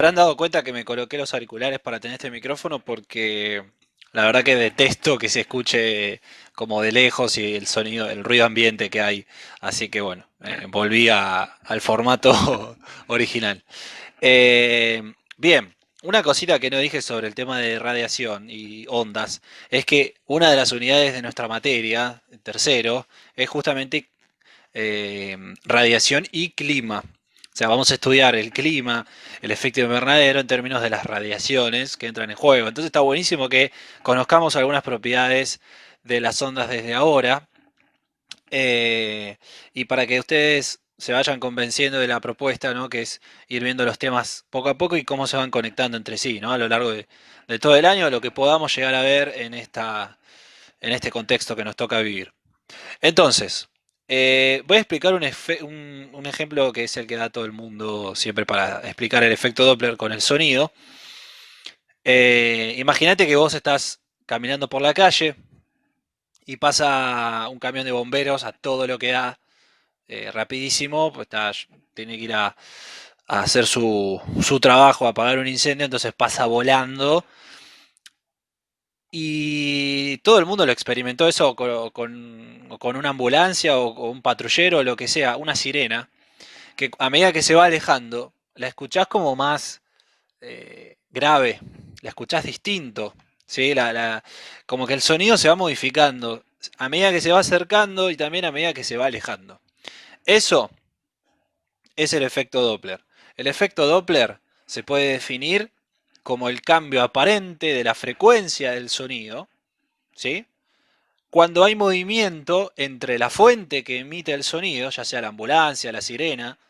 Habrán dado cuenta que me coloqué los auriculares para tener este micrófono porque la verdad que detesto que se escuche como de lejos y el sonido, el ruido ambiente que hay. Así que bueno, volví al formato original. Bien, una cosita que no dije sobre el tema de radiación y ondas es que una de las unidades de nuestra materia, tercero, es justamente radiación y clima. O sea, vamos a estudiar el clima, el efecto invernadero en términos de las radiaciones que entran en juego. Entonces está buenísimo que conozcamos algunas propiedades de las ondas desde ahora, eh, y para que ustedes se vayan convenciendo de la propuesta, ¿no? Que es ir viendo los temas poco a poco y cómo se van conectando entre sí, ¿no? A lo largo de todo el año, lo que podamos llegar a ver en este contexto que nos toca vivir. Entonces, voy a explicar un ejemplo que es el que da todo el mundo siempre para explicar el efecto Doppler con el sonido. Imagínate que vos estás caminando por la calle y pasa un camión de bomberos a todo lo que da, rapidísimo, pues tiene que ir a hacer su trabajo, a apagar un incendio, entonces pasa volando. Y todo el mundo lo experimentó eso con una ambulancia o con un patrullero o lo que sea, una sirena, que a medida que se va alejando, la escuchás como más grave, la escuchás distinto, ¿sí? Como que el sonido se va modificando a medida que se va acercando y también a medida que se va alejando. Eso es el efecto Doppler. El efecto Doppler se puede definir como el cambio aparente de la frecuencia del sonido, ¿sí? Cuando hay movimiento entre la fuente que emite el sonido, ya sea la ambulancia, la sirena,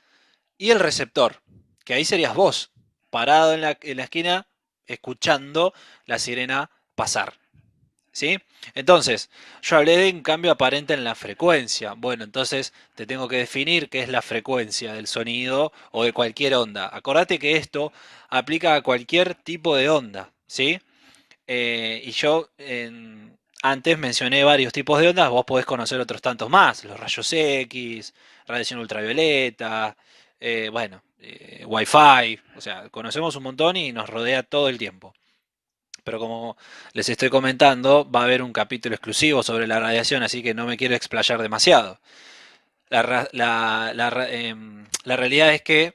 y el receptor, que ahí serías vos, parado en la esquina, escuchando la sirena pasar. ¿Sí? Entonces, yo hablé de un cambio aparente en la frecuencia. Bueno, entonces te tengo que definir qué es la frecuencia del sonido o de cualquier onda. Acordate que esto aplica a cualquier tipo de onda, ¿sí? Y yo antes mencioné varios tipos de ondas, vos podés conocer otros tantos más, los rayos X, radiación ultravioleta, bueno, Wi-Fi, o sea, conocemos un montón y nos rodea todo el tiempo. Pero como les estoy comentando, va a haber un capítulo exclusivo sobre la radiación, así que no me quiero explayar demasiado. La realidad es que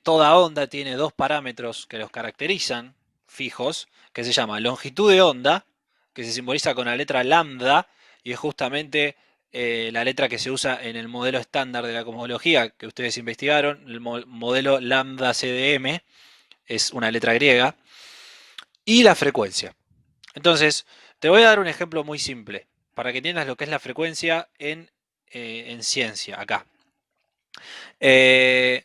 toda onda tiene dos parámetros que los caracterizan, fijos, que se llama longitud de onda, que se simboliza con la letra lambda, y es justamente la letra que se usa en el modelo estándar de la cosmología que ustedes investigaron, el modelo lambda CDM, es una letra griega, y la frecuencia. Entonces, te voy a dar un ejemplo muy simple, para que entiendas lo que es la frecuencia en ciencia, acá. Eh,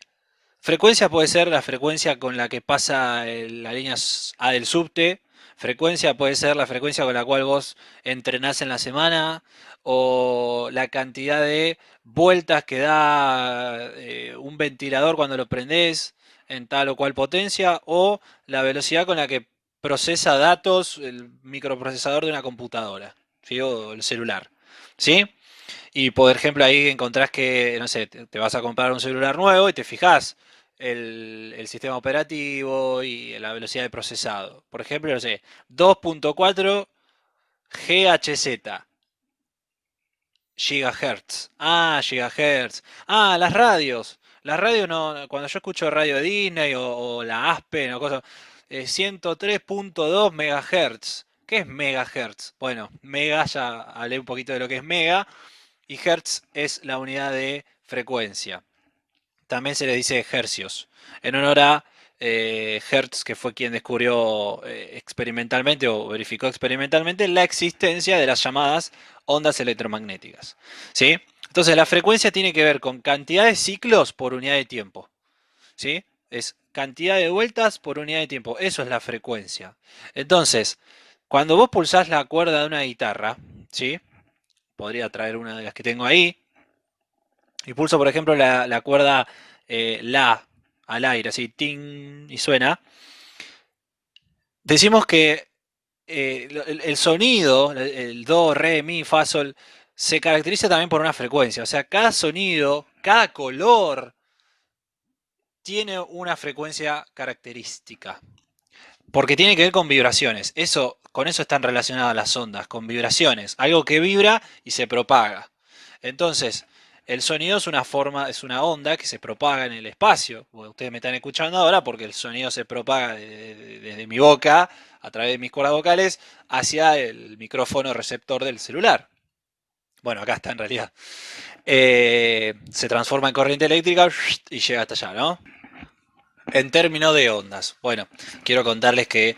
Frecuencia puede ser la frecuencia con la que pasa la línea A del subte. Frecuencia puede ser la frecuencia con la cual vos entrenás en la semana. O la cantidad de vueltas que da un ventilador cuando lo prendés en tal o cual potencia. O la velocidad con la que procesa datos el microprocesador de una computadora, ¿sí? O el celular. ¿Sí? Y por ejemplo ahí encontrás que, no sé, te vas a comprar un celular nuevo y te fijás el sistema operativo y la velocidad de procesado. Por ejemplo, no sé, 2.4 GHz, gigahertz. Ah, gigahertz. Ah, las radios. Las radios no, cuando yo escucho radio Disney o la Aspen o cosas, 103.2 megahertz. ¿Qué es megahertz? Bueno, mega, ya hablé un poquito de lo que es mega, y hertz es la unidad de frecuencia. También se le dice hercios, en honor a Hertz, que fue quien descubrió experimentalmente o verificó experimentalmente la existencia de las llamadas ondas electromagnéticas. ¿Sí? Entonces la frecuencia tiene que ver con cantidad de ciclos por unidad de tiempo. ¿Sí? Es cantidad de vueltas por unidad de tiempo. Eso es la frecuencia. Entonces, cuando vos pulsás la cuerda de una guitarra, ¿sí? Podría traer una de las que tengo ahí, y pulso, por ejemplo, la cuerda La al aire, así, ting, y suena. Decimos que el sonido, el do, re, mi, fa, sol, se caracteriza también por una frecuencia. O sea, cada sonido, cada color tiene una frecuencia característica. Porque tiene que ver con vibraciones. Con eso están relacionadas las ondas, con vibraciones. Algo que vibra y se propaga. Entonces, el sonido es una forma, es una onda que se propaga en el espacio. Ustedes me están escuchando ahora porque el sonido se propaga desde mi boca, a través de mis cuerdas vocales, hacia el micrófono receptor del celular. Bueno, acá está en realidad. Se transforma en corriente eléctrica y llega hasta allá, ¿no? En términos de ondas. Bueno, quiero contarles que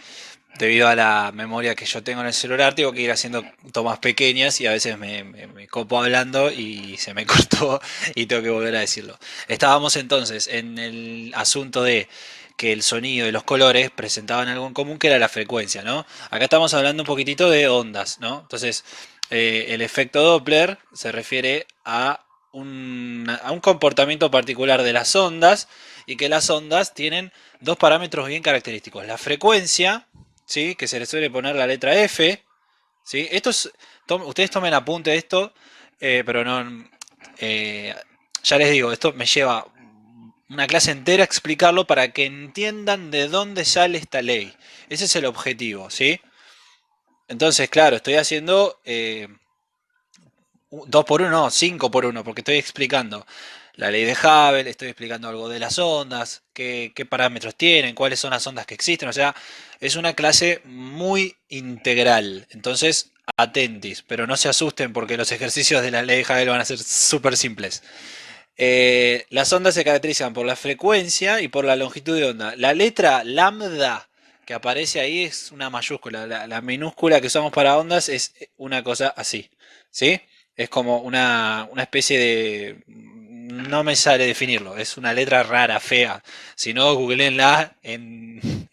debido a la memoria que yo tengo en el celular, tengo que ir haciendo tomas pequeñas y a veces me copo hablando y se me cortó y tengo que volver a decirlo. Estábamos entonces en el asunto de que el sonido y los colores presentaban algo en común que era la frecuencia, ¿no? Acá estamos hablando un poquitito de ondas, ¿no? Entonces, el efecto Doppler se refiere a un comportamiento particular de las ondas y que las ondas tienen dos parámetros bien característicos. La frecuencia, ¿sí? Que se le suele poner la letra F, ¿sí? Ustedes tomen apunte de esto, pero no... ya les digo, esto me lleva una clase entera a explicarlo para que entiendan de dónde sale esta ley. Ese es el objetivo, ¿sí? Entonces, claro, estoy haciendo 2 por 1, no, 5 por 1, porque estoy explicando la ley de Hubble, estoy explicando algo de las ondas, qué parámetros tienen, cuáles son las ondas que existen, o sea, es una clase muy integral. Entonces, atentis, pero no se asusten porque los ejercicios de la ley de Hubble van a ser súper simples. Las ondas se caracterizan por la frecuencia y por la longitud de onda. La letra lambda que aparece ahí es una mayúscula, la minúscula que usamos para ondas es una cosa así, ¿sí? Es como una especie de... No me sale definirlo, es una letra rara, fea. Si no, googleenla en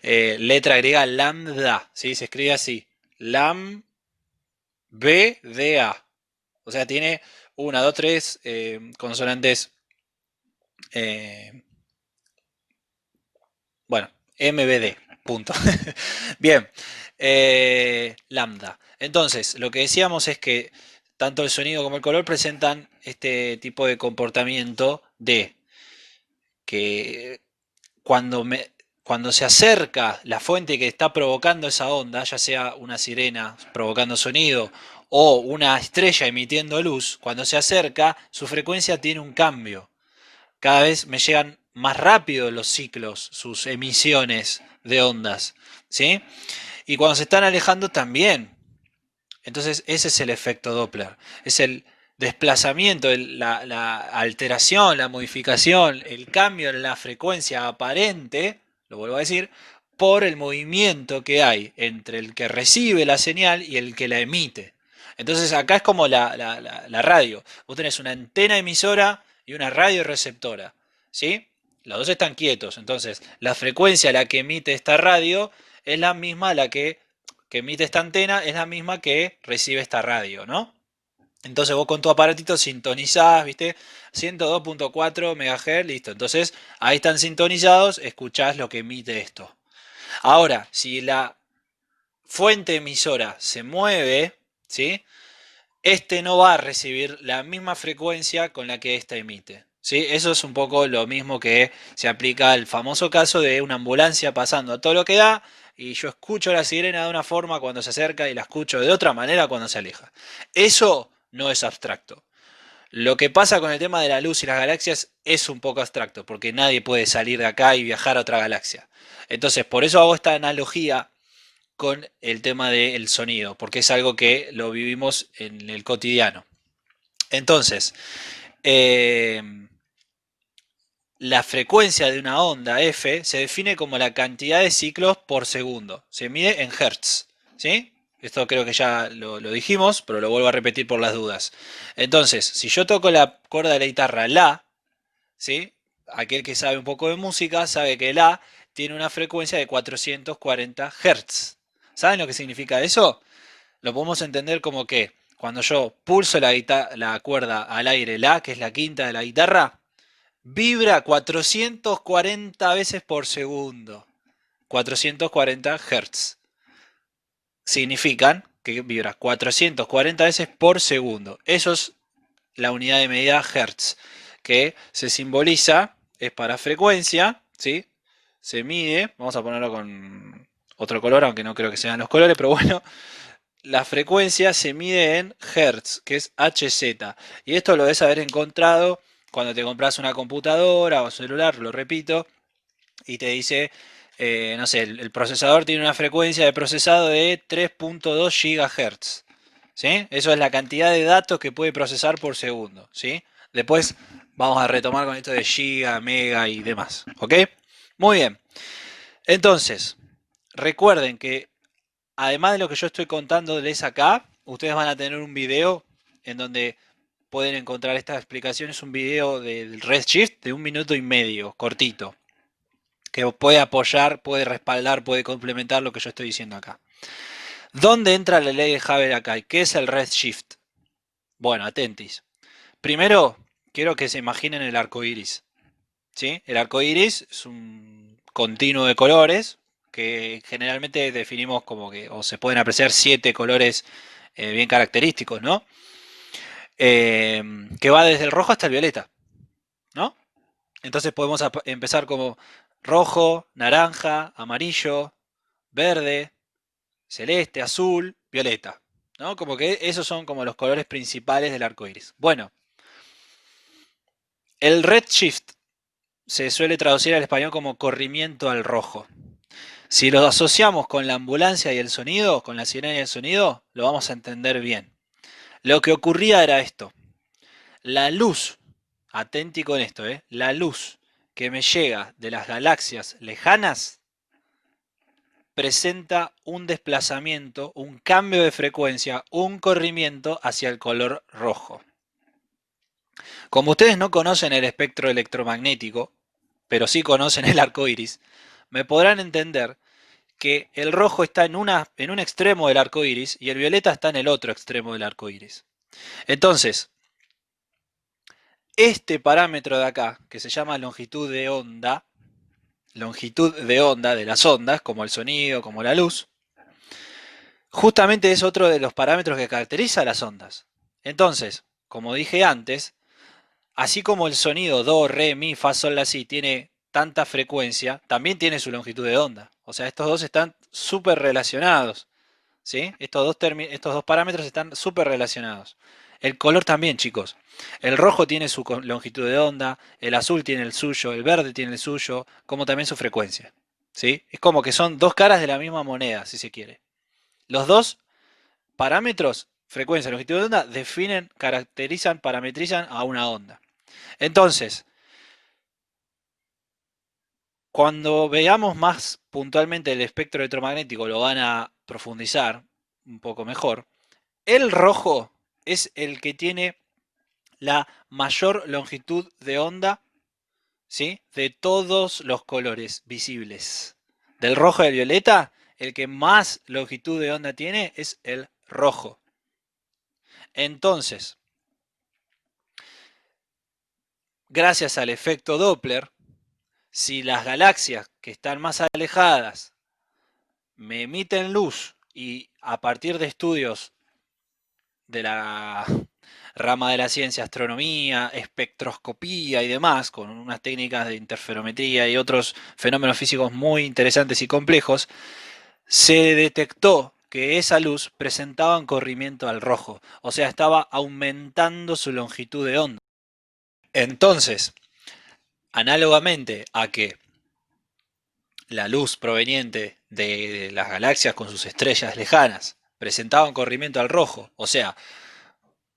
letra griega lambda, ¿sí? Se escribe así, lam B D A. O sea, tiene una, dos, tres consonantes, eh, bueno, MBD, punto. Bien, lambda. Entonces, lo que decíamos es que tanto el sonido como el color presentan este tipo de comportamiento de que cuando, cuando se acerca la fuente que está provocando esa onda, ya sea una sirena provocando sonido o una estrella emitiendo luz, cuando se acerca, su frecuencia tiene un cambio. Cada vez me llegan más rápido los ciclos, sus emisiones de ondas, ¿sí? Y cuando se están alejando también. Entonces ese es el efecto Doppler, es el desplazamiento, la alteración, la modificación, el cambio en la frecuencia aparente, lo vuelvo a decir, por el movimiento que hay entre el que recibe la señal y el que la emite. Entonces acá es como la radio. Vos tenés una antena emisora y una radio receptora, ¿sí? Los dos están quietos. Entonces la frecuencia a la que emite esta radio es la misma a la que emite esta antena, es la misma que recibe esta radio, ¿no? Entonces vos con tu aparatito sintonizás, ¿viste? 102.4 MHz, listo. Entonces ahí están sintonizados, escuchás lo que emite esto. Ahora, si la fuente emisora se mueve, ¿sí? Este no va a recibir la misma frecuencia con la que ésta emite. ¿Sí? Eso es un poco lo mismo que se aplica al famoso caso de una ambulancia pasando a todo lo que da y yo escucho la sirena de una forma cuando se acerca y la escucho de otra manera cuando se aleja. Eso no es abstracto. Lo que pasa con el tema de la luz y las galaxias es un poco abstracto, porque nadie puede salir de acá y viajar a otra galaxia. Entonces, por eso hago esta analogía con el tema del sonido, porque es algo que lo vivimos en el cotidiano. Entonces, eh, la frecuencia de una onda F se define como la cantidad de ciclos por segundo. Se mide en Hertz, ¿sí? Esto creo que ya lo dijimos, pero lo vuelvo a repetir por las dudas. Entonces, si yo toco la cuerda de la guitarra La, ¿sí? Aquel que sabe un poco de música sabe que La tiene una frecuencia de 440 Hz. ¿Saben lo que significa eso? Lo podemos entender como que cuando yo pulso la cuerda al aire La, que es la quinta de la guitarra, vibra 440 veces por segundo. 440 Hz. Significan que vibra 440 veces por segundo. Eso es la unidad de medida Hertz, que se simboliza es para frecuencia, ¿sí? Se mide, vamos a ponerlo con otro color, aunque no creo que sean los colores, pero bueno, la frecuencia se mide en Hertz, que es Hz. Y esto lo debes haber encontrado cuando te compras una computadora o celular, lo repito, y te dice, no sé, el procesador tiene una frecuencia de procesado de 3.2 GHz. ¿Sí? Eso es la cantidad de datos que puede procesar por segundo. ¿Sí? Después vamos a retomar con esto de giga, mega y demás. ¿Ok? Muy bien. Entonces, recuerden que además de lo que yo estoy contándoles acá, ustedes van a tener un video en donde pueden encontrar estas explicaciones, un video del Redshift de 1 minuto y medio, cortito, que puede apoyar, puede respaldar, puede complementar lo que yo estoy diciendo acá. ¿Dónde entra la ley de Haber acá? ¿Y qué es el Redshift? Bueno, atentis. Primero, quiero que se imaginen el arco iris. ¿Sí? El arco iris es un continuo de colores que generalmente definimos como que, o se pueden apreciar 7 colores bien característicos, ¿no? Que va desde el rojo hasta el violeta, ¿no? Entonces podemos empezar como rojo, naranja, amarillo, verde, celeste, azul, violeta, ¿no? Como que esos son como los colores principales del arco iris. Bueno, el redshift se suele traducir al español como corrimiento al rojo. Si lo asociamos con la ambulancia y el sonido, con la sirena y el sonido, lo vamos a entender bien. Lo que ocurría era esto. La luz, atenti con esto, la luz que me llega de las galaxias lejanas presenta un desplazamiento, un cambio de frecuencia, un corrimiento hacia el color rojo. Como ustedes no conocen el espectro electromagnético, pero sí conocen el arco iris, me podrán entender que el rojo está en un extremo del arco iris y el violeta está en el otro extremo del arco iris. Entonces, este parámetro de acá, que se llama longitud de onda de las ondas, como el sonido, como la luz, justamente es otro de los parámetros que caracteriza a las ondas. Entonces, como dije antes, así como el sonido do, re, mi, fa, sol, la, si tiene tanta frecuencia, también tiene su longitud de onda. O sea, estos dos están súper relacionados. ¿Sí? Estos dos parámetros están súper relacionados. El color también, chicos. El rojo tiene su longitud de onda, el azul tiene el suyo, el verde tiene el suyo, como también su frecuencia. ¿Sí? Es como que son dos caras de la misma moneda, si se quiere. Los dos parámetros, frecuencia y longitud de onda, definen, caracterizan, parametrizan a una onda. Entonces, cuando veamos más puntualmente el espectro electromagnético, lo van a profundizar un poco mejor. El rojo es el que tiene la mayor longitud de onda, ¿sí? De todos los colores visibles. Del rojo al violeta, el que más longitud de onda tiene es el rojo. Entonces, gracias al efecto Doppler, si las galaxias que están más alejadas me emiten luz y a partir de estudios de la rama de la ciencia, astronomía, espectroscopía y demás, con unas técnicas de interferometría y otros fenómenos físicos muy interesantes y complejos, se detectó que esa luz presentaba un corrimiento al rojo, o sea, estaba aumentando su longitud de onda. Entonces, análogamente a que la luz proveniente de las galaxias con sus estrellas lejanas presentaba un corrimiento al rojo, o sea,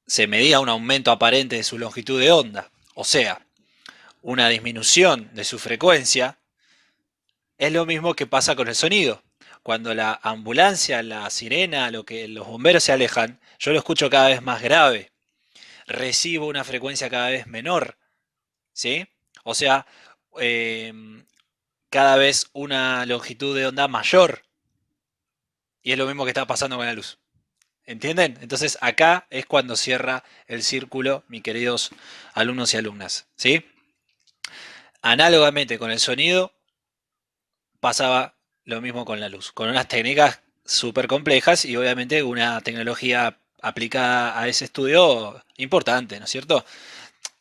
se medía un aumento aparente de su longitud de onda, o sea, una disminución de su frecuencia, es lo mismo que pasa con el sonido. Cuando la ambulancia, la sirena, los bomberos se alejan, yo lo escucho cada vez más grave, recibo una frecuencia cada vez menor, ¿sí? O sea, eh, cada vez una longitud de onda mayor. Y es lo mismo que está pasando con la luz. ¿Entienden? Entonces acá es cuando cierra el círculo, mis queridos alumnos y alumnas. ¿Sí? Análogamente con el sonido, pasaba lo mismo con la luz, con unas técnicas súper complejas y obviamente una tecnología aplicada a ese estudio importante, ¿no es cierto?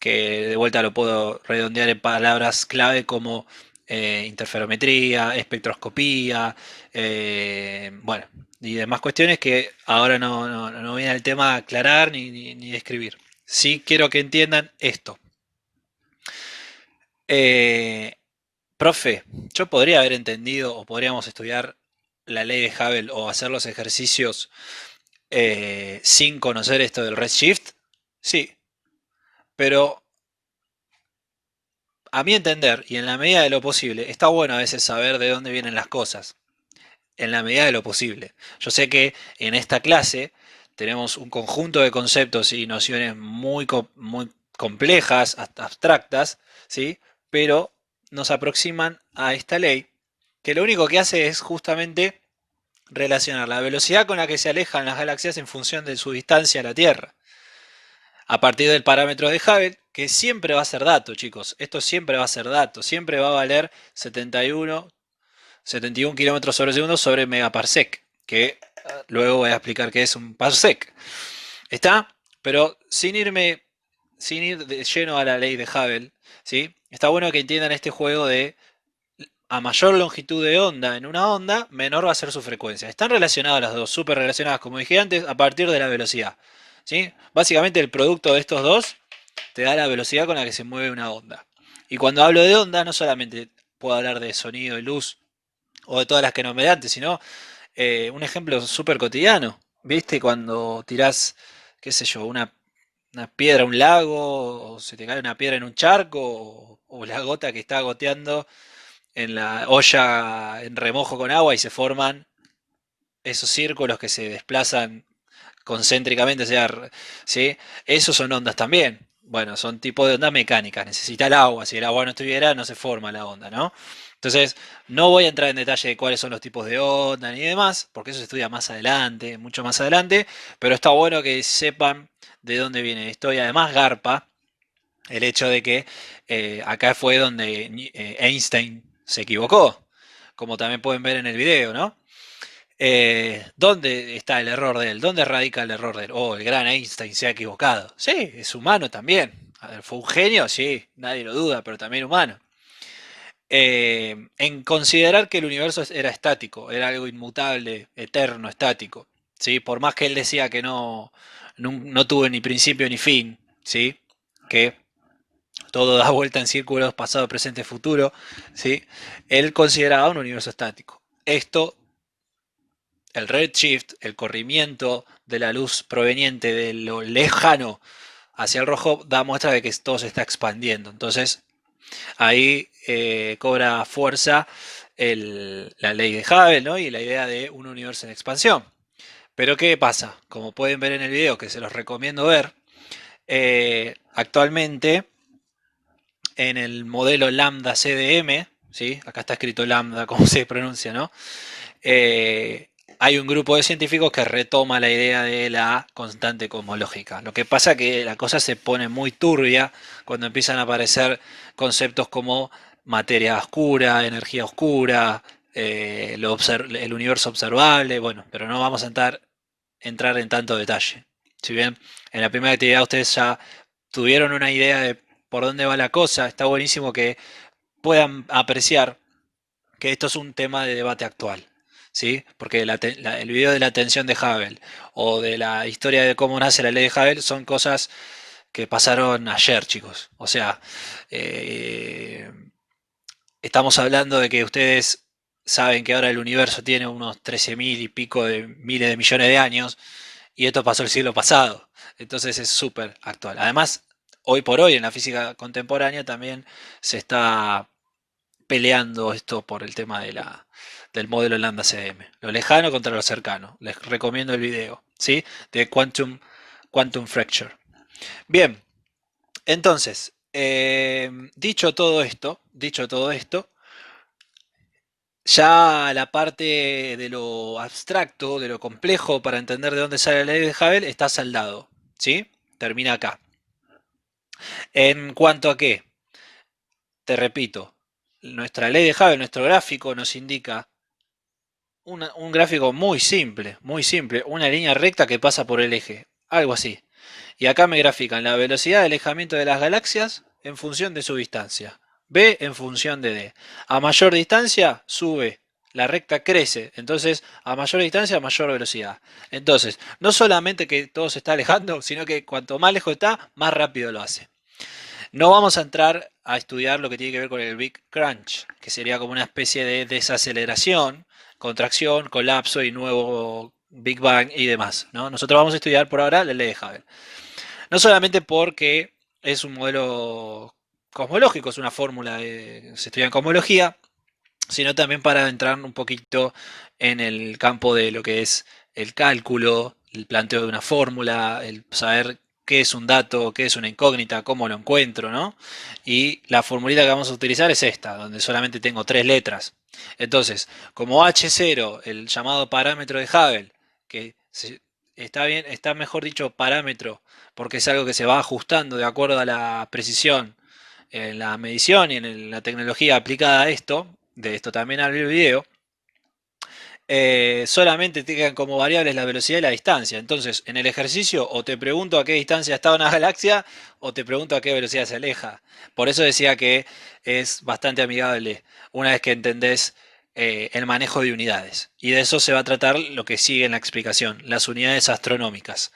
que de vuelta lo puedo redondear en palabras clave como interferometría, espectroscopía, bueno, y demás cuestiones que ahora no viene el tema a aclarar ni describir. Sí quiero que entiendan esto. Eh, Profe, yo podría haber entendido o podríamos estudiar la ley de Hubble o hacer los ejercicios sin conocer esto del redshift. Sí, pero a mi entender y en la medida de lo posible, está bueno a veces saber de dónde vienen las cosas, en la medida de lo posible. Yo sé que en esta clase tenemos un conjunto de conceptos y nociones muy complejas, hasta abstractas, ¿sí? Pero nos aproximan a esta ley que lo único que hace es justamente relacionar la velocidad con la que se alejan las galaxias en función de su distancia a la Tierra, a partir del parámetro de Hubble, que siempre va a ser dato, chicos. Esto siempre va a ser dato, siempre va a valer 71 kilómetros sobre segundo sobre megaparsec, que luego voy a explicar qué es un parsec. ¿Está? Pero sin ir de lleno a la ley de Hubble, ¿sí? Está bueno que entiendan este juego de a mayor longitud de onda en una onda, menor va a ser su frecuencia. Están relacionadas las dos, súper relacionadas, como dije antes, a partir de la velocidad. ¿Sí? Básicamente el producto de estos dos te da la velocidad con la que se mueve una onda. Y cuando hablo de onda, no solamente puedo hablar de sonido y luz o de todas las que nombré antes, sino un ejemplo súper cotidiano. ¿Viste? Cuando tirás, qué sé yo, una piedra a un lago, o se te cae una piedra en un charco, o la gota que está goteando en la olla en remojo con agua y se forman esos círculos que se desplazan concéntricamente, o sea, ¿sí? Esos son ondas también. Bueno, son tipo de ondas mecánicas, necesita el agua, si el agua no estuviera no se forma la onda, ¿no? Entonces, no voy a entrar en detalle de cuáles son los tipos de onda ni demás, porque eso se estudia más adelante, mucho más adelante, pero está bueno que sepan de dónde viene esto y además garpa el hecho de que acá fue donde Einstein se equivocó, como también pueden ver en el video, ¿no? ¿Dónde está el error de él? ¿Dónde radica el error de él? Oh, el gran Einstein se ha equivocado. Sí, es humano también. A ver, fue un genio, sí, nadie lo duda, pero también humano. En considerar que el universo era estático, era algo inmutable, eterno, estático. ¿Sí? Por más que él decía que no tuvo ni principio ni fin, ¿sí? Que todo da vuelta en círculos, pasado, presente, futuro, ¿sí? Él consideraba un universo estático. Esto, el redshift, el corrimiento de la luz proveniente de lo lejano hacia el rojo, da muestra de que todo se está expandiendo. Entonces, ahí cobra fuerza la ley de Hubble, ¿no? Y la idea de un universo en expansión. Pero ¿qué pasa? Como pueden ver en el video, que se los recomiendo ver, actualmente en el modelo lambda CDM, ¿sí? Acá está escrito lambda, como se pronuncia, ¿no? Eh, Hay un grupo de científicos que retoma la idea de la constante cosmológica. Lo que pasa es que la cosa se pone muy turbia cuando empiezan a aparecer conceptos como materia oscura, energía oscura, el universo observable, bueno, pero no vamos a entrar en tanto detalle. Si bien en la primera actividad ustedes ya tuvieron una idea de por dónde va la cosa, está buenísimo que puedan apreciar que esto es un tema de debate actual. ¿Sí? Porque el video de la tensión de Hubble o de la historia de cómo nace la ley de Hubble son cosas que pasaron ayer, chicos. O sea, eh, estamos hablando de que ustedes saben que ahora el universo tiene unos 13.000 y pico de miles de millones de años y esto pasó el siglo pasado. Entonces es súper actual. Además, hoy por hoy en la física contemporánea también se está peleando esto por el tema del modelo lambda CDM. Lo lejano contra lo cercano. Les recomiendo el video, ¿sí? De Quantum Fracture. Bien, entonces, dicho todo esto, ya la parte de lo abstracto, de lo complejo para entender de dónde sale la ley de Hubble está saldado, ¿sí? Termina acá. En cuanto a qué, te repito, nuestra ley de Hubble, nuestro gráfico nos indica un gráfico muy simple, una línea recta que pasa por el eje, algo así. Y acá me grafican la velocidad de alejamiento de las galaxias en función de su distancia. B en función de D. A mayor distancia sube, la recta crece. Entonces, a mayor distancia, mayor velocidad. Entonces, no solamente que todo se está alejando, sino que cuanto más lejos está, más rápido lo hace. No vamos a entrar a estudiar lo que tiene que ver con el Big Crunch, que sería como una especie de desaceleración, contracción, colapso y nuevo Big Bang y demás, ¿no? Nosotros vamos a estudiar por ahora la ley de Hubble. No solamente porque es un modelo cosmológico, es una fórmula, se estudia en cosmología, sino también para entrar un poquito en el campo de lo que es el cálculo, el planteo de una fórmula, el saber qué es un dato, qué es una incógnita, cómo lo encuentro, ¿no? Y la formulita que vamos a utilizar es esta, donde solamente tengo tres letras. Entonces, como H0, el llamado parámetro de Hubble, que está bien, está mejor dicho parámetro, porque es algo que se va ajustando de acuerdo a la precisión en la medición y en la tecnología aplicada a esto, de esto también hablo el video, solamente tengan como variables la velocidad y la distancia. Entonces, en el ejercicio o te pregunto a qué distancia está una galaxia o te pregunto a qué velocidad se aleja. Por eso decía que es bastante amigable una vez que entendés el manejo de unidades. Y de eso se va a tratar lo que sigue en la explicación, las unidades astronómicas.